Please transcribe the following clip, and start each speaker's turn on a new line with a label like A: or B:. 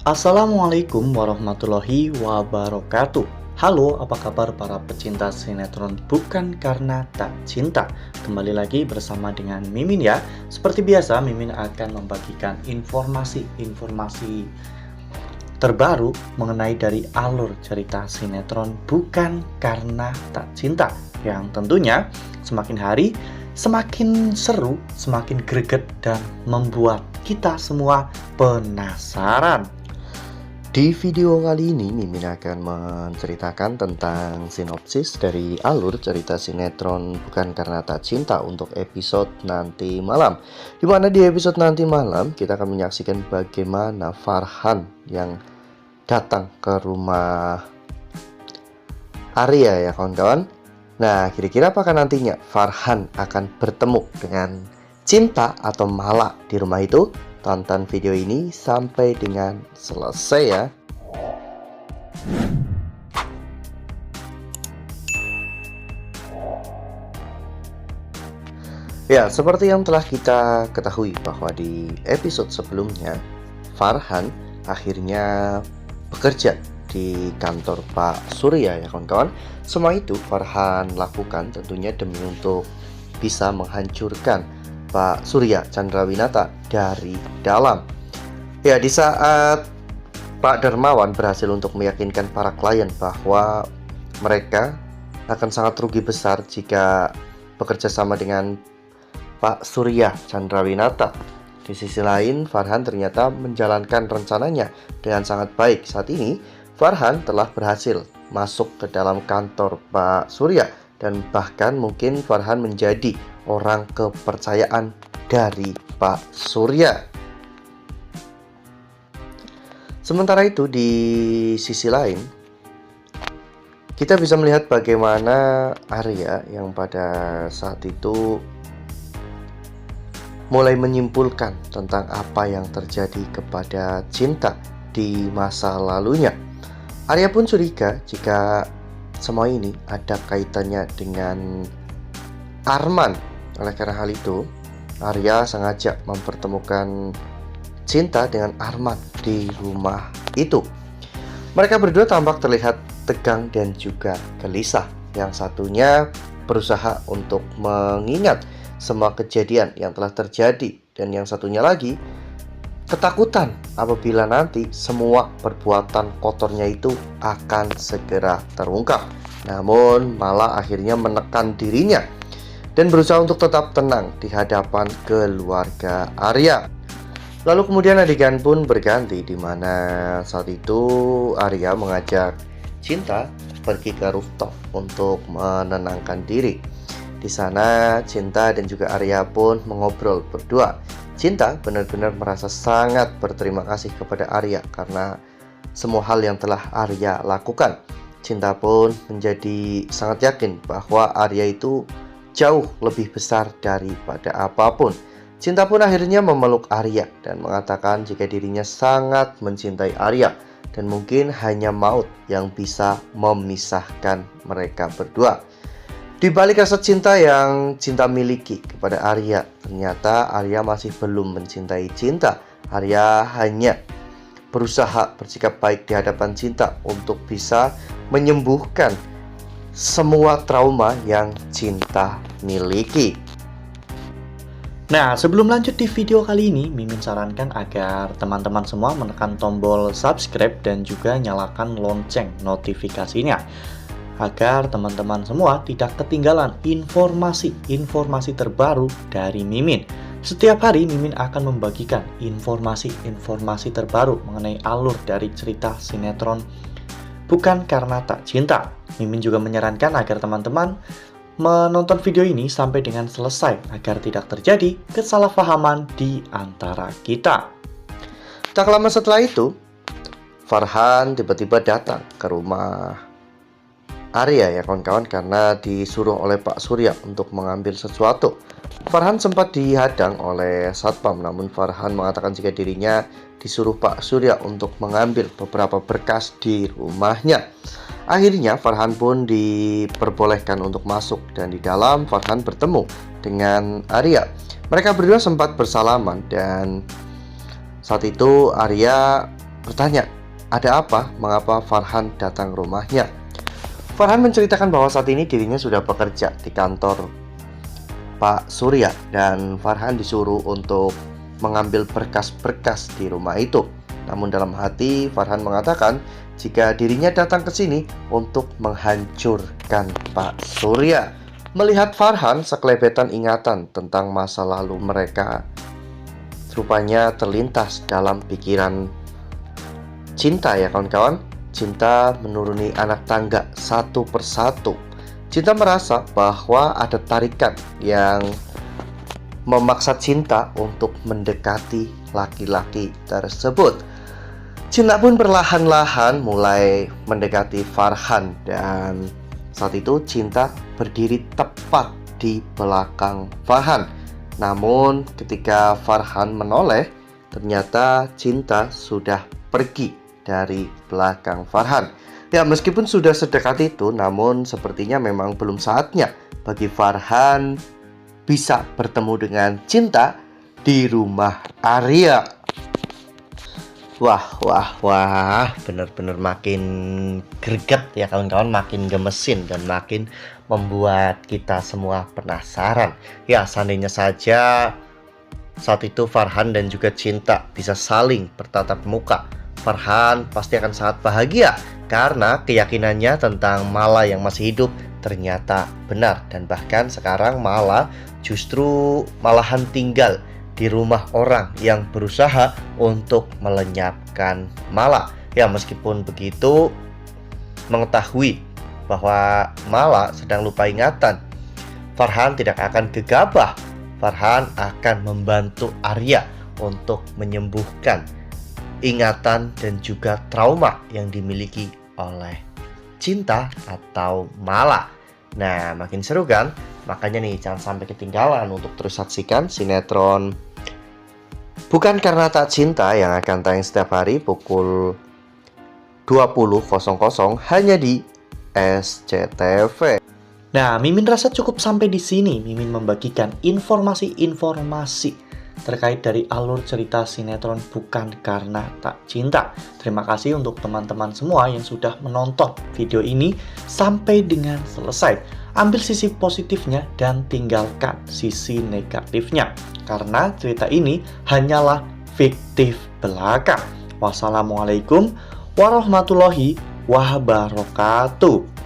A: Assalamualaikum warahmatullahi wabarakatuh. Halo, apa kabar para pecinta sinetron Bukan Karena Tak Cinta? Kembali lagi bersama dengan Mimin ya. Seperti biasa, Mimin akan membagikan informasi-informasi terbaru mengenai dari alur cerita sinetron Bukan Karena Tak Cinta, yang tentunya semakin hari semakin seru, semakin greget, dan membuat kita semua penasaran.
B: Di video kali ini, Mimin akan menceritakan tentang sinopsis dari alur cerita sinetron Bukan Karena Tak Cinta untuk episode nanti malam. Dimana di episode nanti malam kita akan menyaksikan bagaimana Farhan yang datang ke rumah Arya ya kawan-kawan. Nah, kira-kira apakah nantinya Farhan akan bertemu dengan Cinta atau Mala di rumah itu? Tonton video ini sampai dengan selesai ya. Ya, seperti yang telah kita ketahui bahwa di episode sebelumnya Farhan akhirnya bekerja di kantor Pak Surya ya kawan-kawan. Semua itu Farhan lakukan tentunya demi untuk bisa menghancurkan Pak Surya Chandrawinata dari dalam. Ya, di saat Pak Darmawan berhasil untuk meyakinkan para klien bahwa mereka akan sangat rugi besar jika bekerja sama dengan Pak Surya Chandrawinata. Di sisi lain, Farhan ternyata menjalankan rencananya dengan sangat baik. Saat ini, Farhan telah berhasil masuk ke dalam kantor Pak Surya dan bahkan mungkin Farhan menjadi orang kepercayaan dari Pak Surya. Sementara itu di sisi lain kita bisa melihat bagaimana Arya yang pada saat itu mulai menyimpulkan tentang apa yang terjadi kepada Cinta di masa lalunya. Arya pun curiga jika semua ini ada kaitannya dengan Arman. Oleh karena hal itu, Arya sengaja mempertemukan Cinta dengan Arman di rumah itu. Mereka berdua tampak terlihat tegang dan juga gelisah. Yang satunya berusaha untuk mengingat semua kejadian yang telah terjadi, dan yang satunya lagi ketakutan apabila nanti semua perbuatan kotornya itu akan segera terungkap. Namun malah akhirnya menekan dirinya dan berusaha untuk tetap tenang di hadapan keluarga Arya. Lalu kemudian adegan pun berganti, di mana saat itu Arya mengajak Cinta pergi ke rooftop untuk menenangkan diri. Di sana Cinta dan juga Arya pun mengobrol berdua. Cinta benar-benar merasa sangat berterima kasih kepada Arya karena semua hal yang telah Arya lakukan. Cinta pun menjadi sangat yakin bahwa Arya itu jauh lebih besar daripada apapun. Cinta pun akhirnya memeluk Arya dan mengatakan jika dirinya sangat mencintai Arya dan mungkin hanya maut yang bisa memisahkan mereka berdua. Di balik rasa cinta yang Cinta miliki kepada Arya, ternyata Arya masih belum mencintai Cinta. Arya hanya berusaha bersikap baik di hadapan Cinta untuk bisa menyembuhkan semua trauma yang Cinta miliki.
A: Nah, sebelum lanjut di video kali ini, Mimin sarankan agar teman-teman semua menekan tombol subscribe dan juga nyalakan lonceng notifikasinya, agar teman-teman semua tidak ketinggalan informasi terbaru dari Mimin. Setiap hari Mimin akan membagikan informasi terbaru mengenai alur dari cerita sinetron Bukan Karena Tak Cinta. Mimin juga menyarankan agar teman-teman menonton video ini sampai dengan selesai agar tidak terjadi kesalahpahaman di antara kita.
B: Tak lama setelah itu, Farhan tiba-tiba datang ke rumah Arya ya kawan-kawan karena disuruh oleh Pak Surya untuk mengambil sesuatu. Farhan sempat dihadang oleh satpam, namun Farhan mengatakan jika dirinya disuruh Pak Surya untuk mengambil beberapa berkas di rumahnya. Akhirnya Farhan pun diperbolehkan untuk masuk dan di dalam Farhan bertemu dengan Arya. Mereka berdua sempat bersalaman dan saat itu Arya bertanya, ada apa? Mengapa Farhan datang rumahnya? Farhan menceritakan bahwa saat ini dirinya sudah bekerja di kantor Pak Surya dan Farhan disuruh untuk mengambil berkas-berkas di rumah itu. Namun dalam hati Farhan mengatakan jika dirinya datang ke sini untuk menghancurkan Pak Surya. Melihat Farhan, sekelebetan ingatan tentang masa lalu mereka rupanya terlintas dalam pikiran Cinta ya kawan-kawan. Cinta menuruni anak tangga satu persatu. Cinta merasa bahwa ada tarikan yang memaksa Cinta untuk mendekati laki-laki tersebut. Cinta pun perlahan-lahan mulai mendekati Farhan dan saat itu Cinta berdiri tepat di belakang Farhan. Namun ketika Farhan menoleh, ternyata Cinta sudah pergi dari belakang Farhan. Ya, meskipun sudah sedekat itu, namun sepertinya memang belum saatnya bagi Farhan bisa bertemu dengan Cinta di rumah Arya. Wah, benar-benar makin greget ya kawan-kawan, makin gemesin dan makin membuat kita semua penasaran. Ya, seandainya saja saat itu Farhan dan juga Cinta bisa saling bertatap muka, Farhan pasti akan sangat bahagia karena keyakinannya tentang Mala yang masih hidup ternyata benar. Dan bahkan sekarang Mala justru malahan tinggal di rumah orang yang berusaha untuk melenyapkan Mala. Ya, meskipun begitu, mengetahui bahwa Mala sedang lupa ingatan, Farhan tidak akan gegabah. Farhan akan membantu Arya untuk menyembuhkan ingatan dan juga trauma yang dimiliki oleh Cinta atau Mala. Nah, makin seru kan? Makanya nih, jangan sampai ketinggalan untuk terus saksikan sinetron Bukan Karena Tak Cinta yang akan tayang setiap hari pukul 20.00 hanya di SCTV.
A: Nah, Mimin rasa cukup sampai di sini. Mimin membagikan informasi-informasi terkait dari alur cerita sinetron Bukan Karena Tak Cinta. Terima kasih untuk teman-teman semua yang sudah menonton video ini sampai dengan selesai. Ambil sisi positifnya dan tinggalkan sisi negatifnya, karena cerita ini hanyalah fiktif belaka. Wassalamualaikum warahmatullahi wabarakatuh.